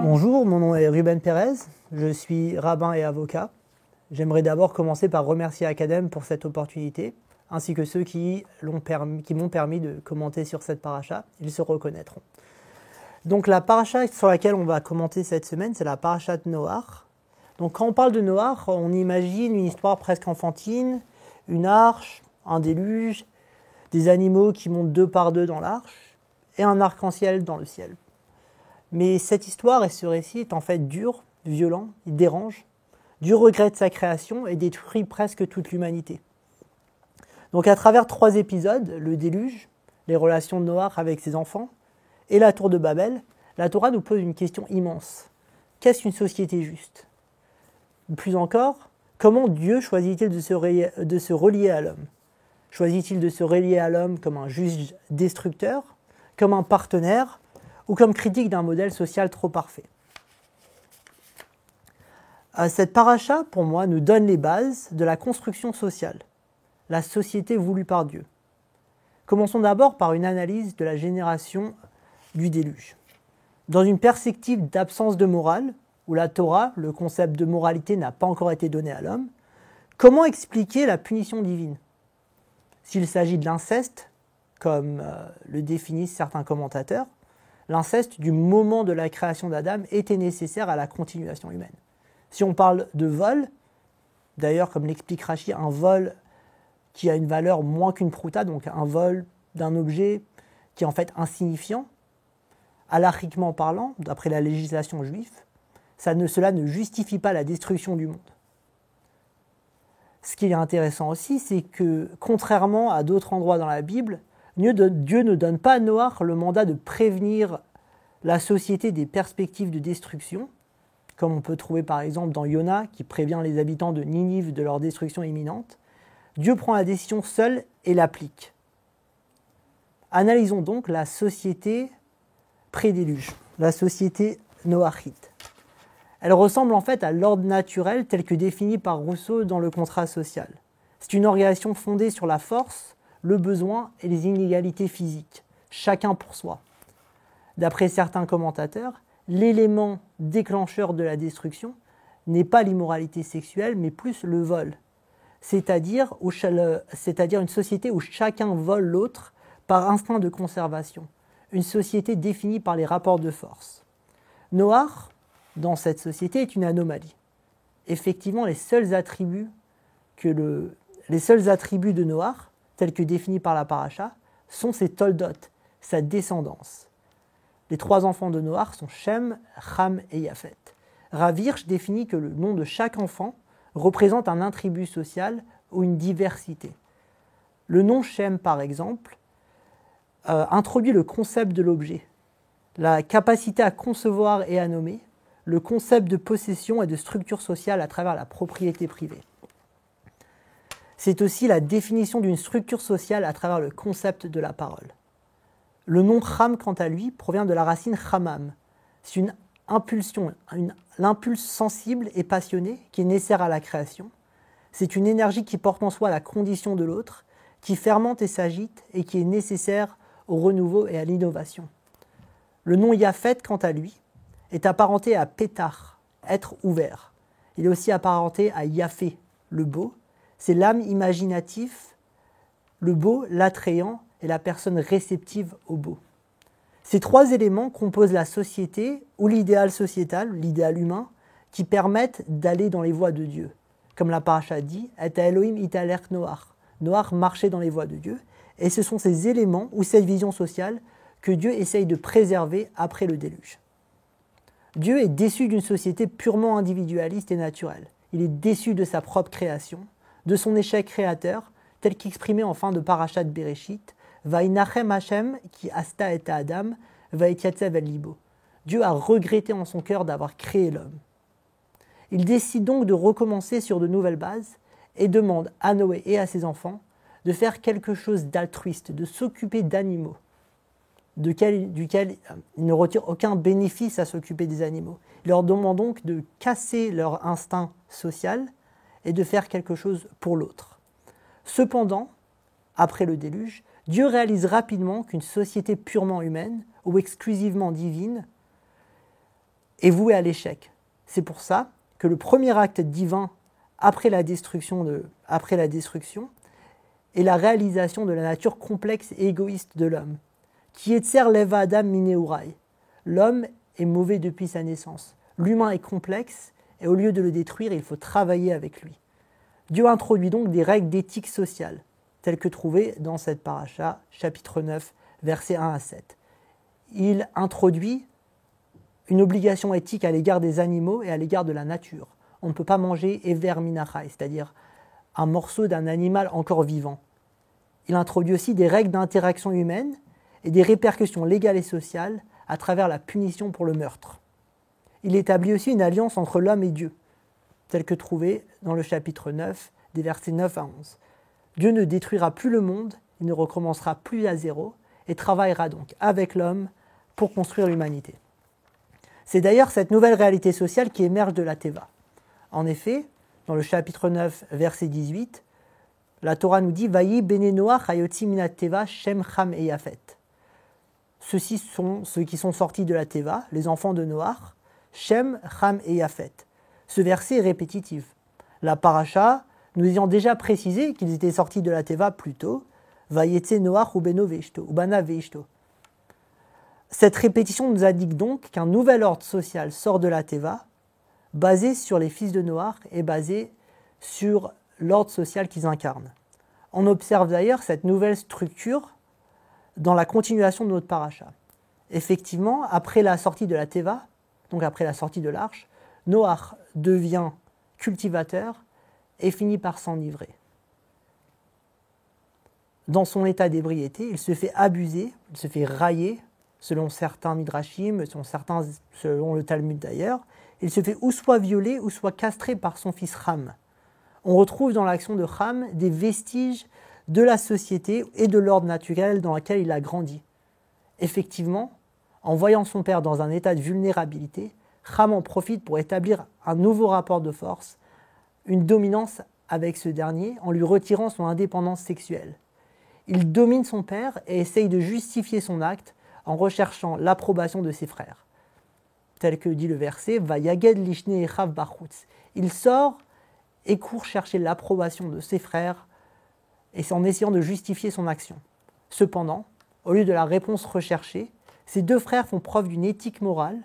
Bonjour, mon nom est Ruben Pérez, je suis rabbin et avocat. J'aimerais d'abord commencer par remercier Academ pour cette opportunité, ainsi que ceux qui m'ont permis de commenter sur cette paracha. Ils se reconnaîtront. Donc la paracha sur laquelle on va commenter cette semaine, c'est la paracha de Noach. Donc quand on parle de Noach, on imagine une histoire presque enfantine, une arche, un déluge, des animaux qui montent deux par deux dans l'arche, et un arc-en-ciel dans le ciel. Mais cette histoire et ce récit est en fait dur, violent, il dérange. Dieu regrette sa création et détruit presque toute l'humanité. Donc à travers 3 épisodes, le déluge, les relations de Noach avec ses enfants et la tour de Babel, la Torah nous pose une question immense. Qu'est-ce qu'une société juste ? Plus encore, comment Dieu choisit-il de se relier à l'homme ? Choisit-il de se relier à l'homme comme un juge destructeur, comme un partenaire ou comme critique d'un modèle social trop parfait ? Cette paracha, pour moi, nous donne les bases de la construction sociale, la société voulue par Dieu. Commençons d'abord par une analyse de la génération du déluge. Dans une perspective d'absence de morale, où la Torah, le concept de moralité, n'a pas encore été donné à l'homme, comment expliquer la punition divine ? S'il s'agit de l'inceste, comme le définissent certains commentateurs, l'inceste du moment de la création d'Adam était nécessaire à la continuation humaine. Si on parle de vol, d'ailleurs comme l'explique Rashi, un vol qui a une valeur moins qu'une prouta, donc un vol d'un objet qui est en fait insignifiant, halachiquement parlant, d'après la législation juive, cela ne justifie pas la destruction du monde. Ce qui est intéressant aussi, c'est que, contrairement à d'autres endroits dans la Bible, Dieu ne donne pas à Noach le mandat de prévenir la société des perspectives de destruction, comme on peut trouver par exemple dans Yona, qui prévient les habitants de Ninive de leur destruction imminente. Dieu prend la décision seul et l'applique. Analysons donc la société pré-déluge, la société noachite. Elle ressemble en fait à l'ordre naturel tel que défini par Rousseau dans le contrat social. C'est une organisation fondée sur la force, le besoin et les inégalités physiques, chacun pour soi. D'après certains commentateurs, l'élément déclencheur de la destruction n'est pas l'immoralité sexuelle, mais plus le vol. C'est-à-dire une société où chacun vole l'autre par instinct de conservation. Une société définie par les rapports de force. Noach, dans cette société, est une anomalie. Effectivement, les seuls attributs de Noach, tels que définis par la paracha, sont ses toldot, sa descendance. Les 3 enfants de Noach sont Shem, Ham et Yafet. Rav Hirsch définit que le nom de chaque enfant représente un attribut social ou une diversité. Le nom Shem, par exemple, introduit le concept de l'objet, la capacité à concevoir et à nommer, le concept de possession et de structure sociale à travers la propriété privée. C'est aussi la définition d'une structure sociale à travers le concept de la parole. Le nom Cham, quant à lui, provient de la racine Chamam. C'est une impulsion, l'impulse sensible et passionnée qui est nécessaire à la création. C'est une énergie qui porte en soi la condition de l'autre, qui fermente et s'agite et qui est nécessaire au renouveau et à l'innovation. Le nom Yafet, quant à lui, est apparenté à Pétar, être ouvert. Il est aussi apparenté à Yafé, le beau. C'est l'âme imaginative, le beau, l'attrayant et la personne réceptive au beau. Ces 3 éléments composent la société ou l'idéal sociétal, l'idéal humain, qui permettent d'aller dans les voies de Dieu. Comme la paracha dit, « Et Elohim italer Noach ». Noach marchait dans les voies de Dieu, et ce sont ces éléments ou cette vision sociale que Dieu essaye de préserver après le déluge. Dieu est déçu d'une société purement individualiste et naturelle. Il est déçu de sa propre création, de son échec créateur, tel qu'exprimé en fin de parachat de Bereshit, Vaïnachem Hashem qui asta et Adam, vaïtiatsev el libo. Dieu a regretté en son cœur d'avoir créé l'homme. Il décide donc de recommencer sur de nouvelles bases et demande à Noé et à ses enfants de faire quelque chose d'altruiste, de s'occuper d'animaux, duquel il ne retire aucun bénéfice à s'occuper des animaux. Il leur demande donc de casser leur instinct social et de faire quelque chose pour l'autre. Cependant, après le déluge, Dieu réalise rapidement qu'une société purement humaine ou exclusivement divine est vouée à l'échec. C'est pour ça que le premier acte divin après la destruction est la réalisation de la nature complexe et égoïste de l'homme. Qui etzer leva Adam mineurai. L'homme est mauvais depuis sa naissance. L'humain est complexe et au lieu de le détruire, il faut travailler avec lui. Dieu introduit donc des règles d'éthique sociale, telles que trouvées dans cette paracha, chapitre 9, versets 1 à 7. Il introduit une obligation éthique à l'égard des animaux et à l'égard de la nature. On ne peut pas manger Ever Minachai, c'est-à-dire un morceau d'un animal encore vivant. Il introduit aussi des règles d'interaction humaine et des répercussions légales et sociales à travers la punition pour le meurtre. Il établit aussi une alliance entre l'homme et Dieu, telle que trouvée dans le chapitre 9, des versets 9 à 11. Dieu ne détruira plus le monde, il ne recommencera plus à zéro et travaillera donc avec l'homme pour construire l'humanité. C'est d'ailleurs cette nouvelle réalité sociale qui émerge de la Teva. En effet, dans le chapitre 9, verset 18, la Torah nous dit « Vayi bene Noach hayotzi minat Teva Shem Cham et Yafet ». Ceux-ci sont ceux qui sont sortis de la Teva, les enfants de Noach, Shem, Cham et Yafet. Ce verset est répétitif. La paracha nous ayant déjà précisé qu'ils étaient sortis de la Teva plus tôt, Vayetse Noach ou Beno Veishto, ou Bana Veishto. Cette répétition nous indique donc qu'un nouvel ordre social sort de la Teva, basé sur les fils de Noach et basé sur l'ordre social qu'ils incarnent. On observe d'ailleurs cette nouvelle structure dans la continuation de notre paracha. Effectivement, après la sortie de la Teva, donc après la sortie de l'arche, Noach devient cultivateur et finit par s'enivrer. Dans son état d'ébriété, il se fait abuser, il se fait railler, selon certains midrashim, selon le Talmud d'ailleurs, il se fait ou soit violé ou soit castré par son fils Ham. On retrouve dans l'action de Ham des vestiges de la société et de l'ordre naturel dans lequel il a grandi. Effectivement, en voyant son père dans un état de vulnérabilité, Ham en profite pour établir un nouveau rapport de force, une dominance avec ce dernier en lui retirant son indépendance sexuelle. Il domine son père et essaye de justifier son acte en recherchant l'approbation de ses frères. Tel que dit le verset, Vayaged lishne echav bachutz. Il sort et court chercher l'approbation de ses frères et c'est en essayant de justifier son action. Cependant, au lieu de la réponse recherchée, ces deux frères font preuve d'une éthique morale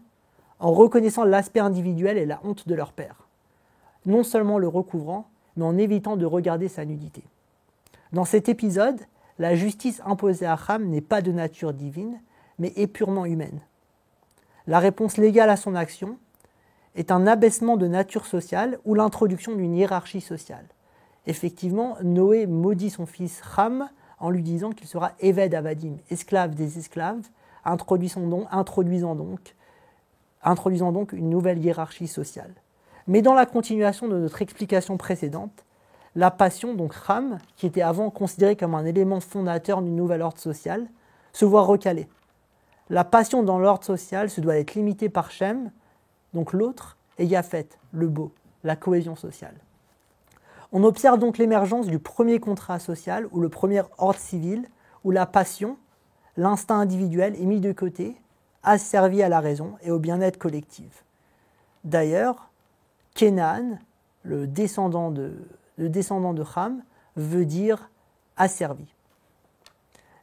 en reconnaissant l'aspect individuel et la honte de leur père, non seulement le recouvrant, mais en évitant de regarder sa nudité. Dans cet épisode, la justice imposée à Ham n'est pas de nature divine, mais est purement humaine. La réponse légale à son action est un abaissement de nature sociale ou l'introduction d'une hiérarchie sociale. Effectivement, Noé maudit son fils Ham en lui disant qu'il sera Eved Avadim, esclave des esclaves, introduisant donc une nouvelle hiérarchie sociale. Mais dans la continuation de notre explication précédente, la passion, donc Ham, qui était avant considérée comme un élément fondateur du nouvel ordre social, se voit recalée. La passion dans l'ordre social se doit être limitée par Shem, donc l'autre, et Yafet, le beau, la cohésion sociale. On observe donc l'émergence du premier contrat social ou le premier ordre civil où la passion, l'instinct individuel est mis de côté, asservi à la raison et au bien-être collectif. D'ailleurs, Kénan, le descendant de Ham, veut dire asservi.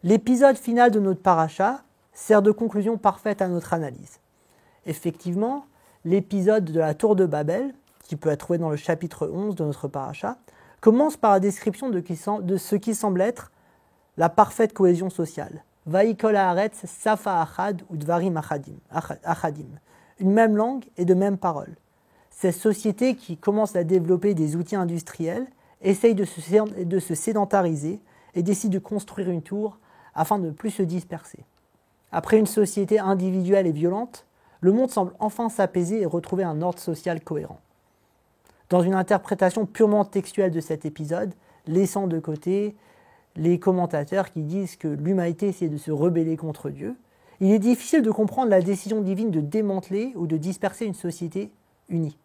L'épisode final de notre paracha sert de conclusion parfaite à notre analyse. Effectivement, l'épisode de la tour de Babel, qui peut être trouvé dans le chapitre 11 de notre paracha, commence par la description de ce qui semble être la parfaite cohésion sociale. Vaikol haaretz safa achad ou dvarim achadim. Une même langue et de mêmes paroles. Cette société qui commence à développer des outils industriels essaye de se sédentariser et décide de construire une tour afin de ne plus se disperser. Après une société individuelle et violente, le monde semble enfin s'apaiser et retrouver un ordre social cohérent. Dans une interprétation purement textuelle de cet épisode, laissant de côté les commentateurs qui disent que l'humanité essaie de se rebeller contre Dieu, il est difficile de comprendre la décision divine de démanteler ou de disperser une société unie.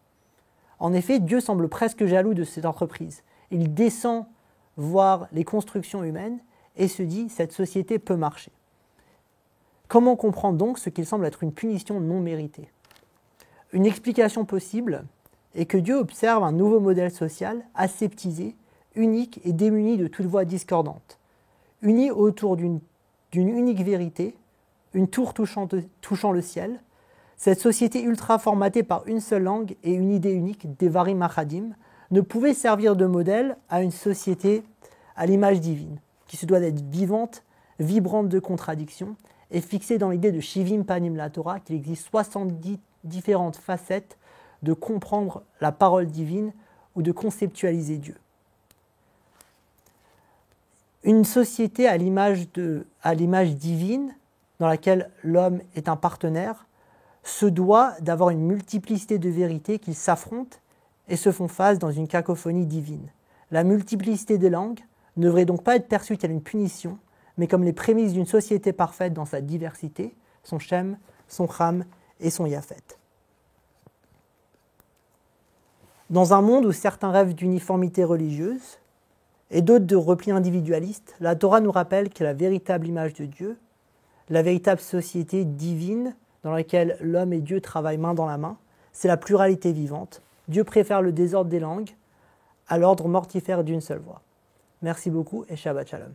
En effet, Dieu semble presque jaloux de cette entreprise. Il descend voir les constructions humaines et se dit « cette société peut marcher ». Comment comprendre donc ce qu'il semble être une punition non méritée? Une explication possible est que Dieu observe un nouveau modèle social, aseptisé, unique et démuni de toute voix discordante, uni autour d'une unique vérité, une tour touchant le ciel. Cette société ultra formatée par une seule langue et une idée unique, Devarim Achadim, ne pouvait servir de modèle à une société à l'image divine, qui se doit d'être vivante, vibrante de contradictions, et fixée dans l'idée de Shivim Panim la Torah, qu'il existe 70 différentes facettes de comprendre la parole divine ou de conceptualiser Dieu. Une société à l'image divine, dans laquelle l'homme est un partenaire, se doit d'avoir une multiplicité de vérités qui s'affrontent et se font face dans une cacophonie divine. La multiplicité des langues ne devrait donc pas être perçue comme une punition, mais comme les prémices d'une société parfaite dans sa diversité, son Shem, son Ham et son Yafet. Dans un monde où certains rêvent d'uniformité religieuse et d'autres de repli individualiste, la Torah nous rappelle que la véritable image de Dieu, la véritable société divine dans laquelle l'homme et Dieu travaillent main dans la main, c'est la pluralité vivante. Dieu préfère le désordre des langues à l'ordre mortifère d'une seule voix. Merci beaucoup et Shabbat Shalom.